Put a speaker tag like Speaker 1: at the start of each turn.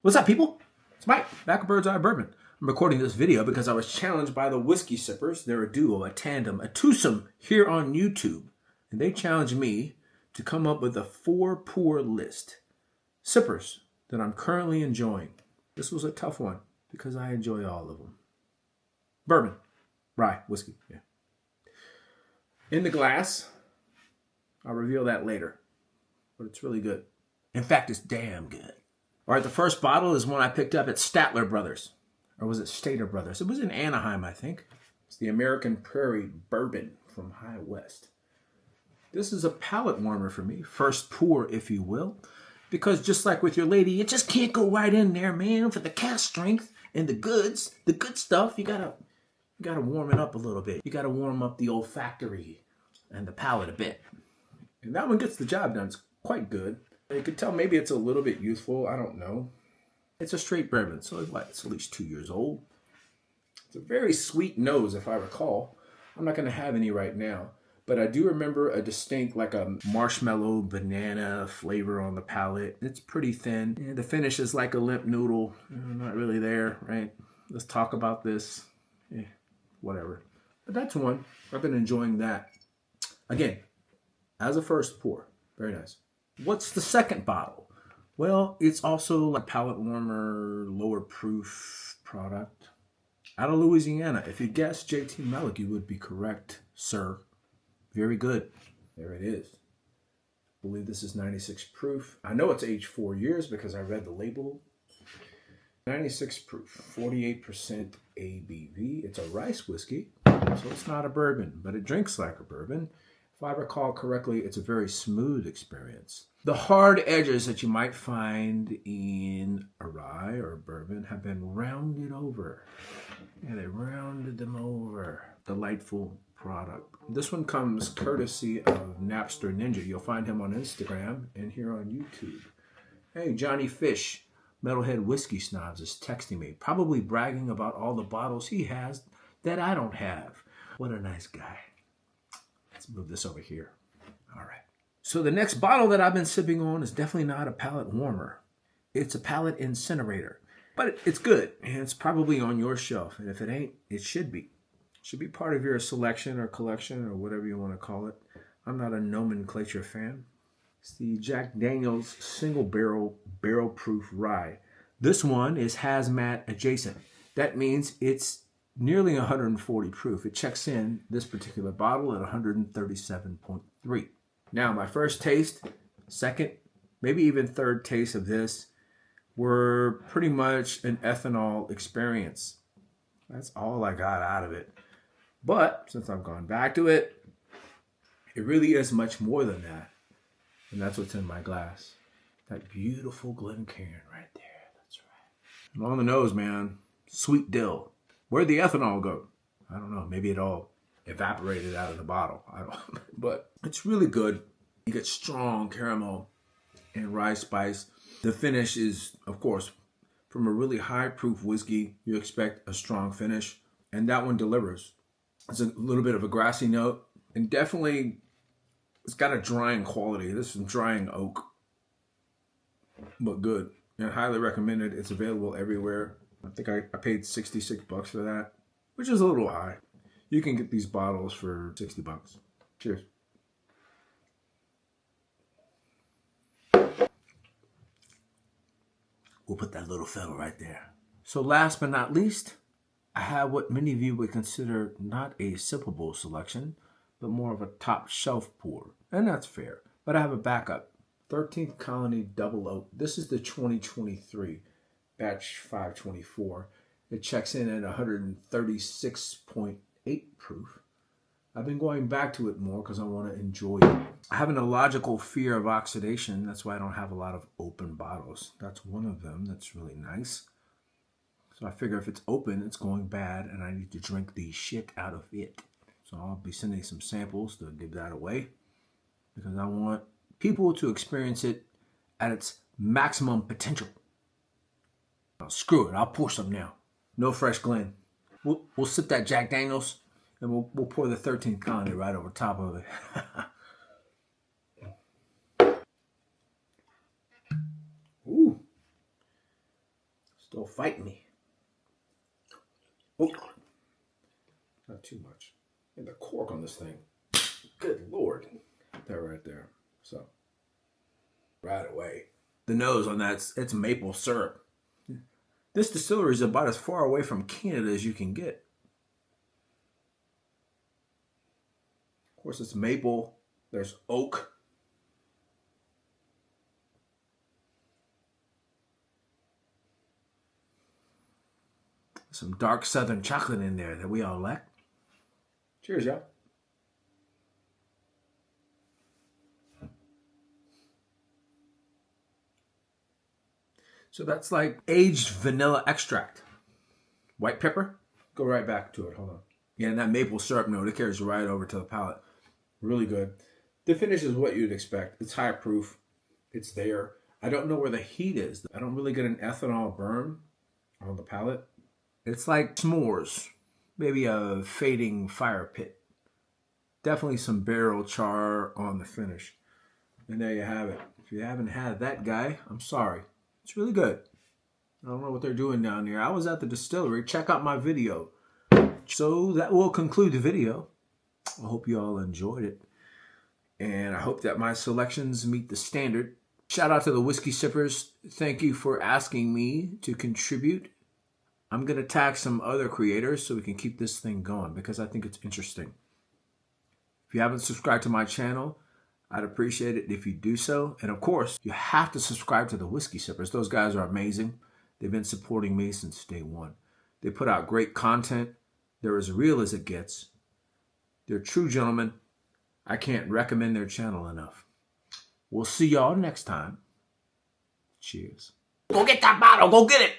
Speaker 1: What's up, people? It's Mike, back with Bird's Eye Bourbon. I'm recording this video because I was challenged by the Whiskey Sippers. They're a duo, a tandem, a twosome here on YouTube. And they challenged me to come up with a 4-pour list. Sippers that I'm currently enjoying. This was a tough one because I enjoy all of them. Bourbon, rye, whiskey, yeah. In the glass, I'll reveal that later. But it's really good. In fact, it's damn good. All right, the first bottle is one I picked up at Statler Brothers. Or was it Stater Brothers? It was in Anaheim, I think. It's the American Prairie Bourbon from High West. This is a palate warmer for me. First pour, if you will. Because just like with your lady, you just can't go right in there, man. For the cast strength and the good stuff, you gotta warm it up a little bit. You gotta warm up the olfactory and the palate a bit. And that one gets the job done. It's quite good. You could tell maybe it's a little bit youthful. I don't know. It's a straight bourbon, so it's at least 2 years old. It's a very sweet nose, if I recall. I'm not going to have any right now, but I do remember a distinct, like a marshmallow banana flavor on the palate. It's pretty thin. And the finish is like a limp noodle. Not really there, right? Let's talk about this. Whatever. But that's one. I've been enjoying that. Again, as a first pour. Very nice. What's the second bottle? Well, it's also a palate warmer, lower proof product. Out of Louisiana. If you guessed JT Malik, you would be correct, sir. Very good. There it is. I believe this is 96 proof. I know it's aged 4 years because I read the label. 96 proof, 48% ABV. It's a rice whiskey, so it's not a bourbon, but it drinks like a bourbon. If I recall correctly, it's a very smooth experience. The hard edges that you might find in a rye or a bourbon have been rounded over. Yeah, they rounded them over. Delightful product. This one comes courtesy of Napster Ninja. You'll find him on Instagram and here on YouTube. Hey, Johnny Fish, Metalhead Whiskey Snobs, is texting me, probably bragging about all the bottles he has that I don't have. What a nice guy. Let's move this over here. All right. So the next bottle that I've been sipping on is definitely not a palate warmer. It's a palate incinerator. But it's good, and it's probably on your shelf. And if it ain't, it should be. It should be part of your selection or collection or whatever you want to call it. I'm not a nomenclature fan. It's the Jack Daniel's Single Barrel Proof Rye. This one is hazmat adjacent. That means it's nearly 140 proof. It checks in this particular bottle at 137.3. Now, my first taste, second, maybe even third taste of this were pretty much an ethanol experience. That's all I got out of it. But since I've gone back to it, it really is much more than that. And that's what's in my glass. That beautiful Glencairn right there. That's right. And on the nose, man, sweet dill. Where'd the ethanol go? I don't know. Maybe it all evaporated out of the bottle. I don't know. But it's really good. You get strong caramel and rye spice. The finish is, of course, from a really high proof whiskey, you expect a strong finish. And that one delivers. It's a little bit of a grassy note. And definitely, it's got a drying quality. This is some drying oak. But good. And highly recommended. It's available everywhere. I think I paid $66 for that, which is a little high. You can get these bottles for $60. Cheers. We'll put that little fella right there. So last but not least, I have what many of you would consider not a sippable selection, but more of a top shelf pour. And that's fair. But I have a backup. 13th Colony Double Oak. This is the 2023. Batch 524. It checks in at 136.8 proof. I've been going back to it more because I want to enjoy it. I have an illogical fear of oxidation. That's why I don't have a lot of open bottles. That's one of them. That's really nice. So I figure if it's open, it's going bad and I need to drink the shit out of it. So I'll be sending some samples to give that away because I want people to experience it at its maximum potential. Oh, screw it, I'll pour some now. No fresh Glen. We'll sip that Jack Daniels and we'll pour the 13th Colony right over top of it. Ooh. Still fighting me. Oh, not too much. And the cork on this thing. Good Lord. That right there. So, right away. The nose on that, it's maple syrup. This distillery is about as far away from Canada as you can get. Of course, it's maple. There's oak. Some dark southern chocolate in there that we all like. Cheers, y'all. So that's like aged vanilla extract. White pepper. Go right back to it. Hold on. Yeah, and that maple syrup note, it carries right over to the palate. Really good. The finish is what you'd expect. It's high proof. It's there. I don't know where the heat is. I don't really get an ethanol burn on the palate. It's like s'mores. Maybe a fading fire pit. Definitely some barrel char on the finish. And there you have it. If you haven't had that guy, I'm sorry. It's really good. I don't know what they're doing down there. I was at the distillery. Check out my video. So that will conclude the video. I hope you all enjoyed it. And I hope that my selections meet the standard. Shout out to the Whiskey Sippers. Thank you for asking me to contribute. I'm going to tag some other creators so we can keep this thing going because I think it's interesting. If you haven't subscribed to my channel, I'd appreciate it if you do so. And of course, you have to subscribe to the Whiskey Sippers. Those guys are amazing. They've been supporting me since day one. They put out great content. They're as real as it gets. They're true gentlemen. I can't recommend their channel enough. We'll see y'all next time. Cheers. Go get that bottle. Go get it.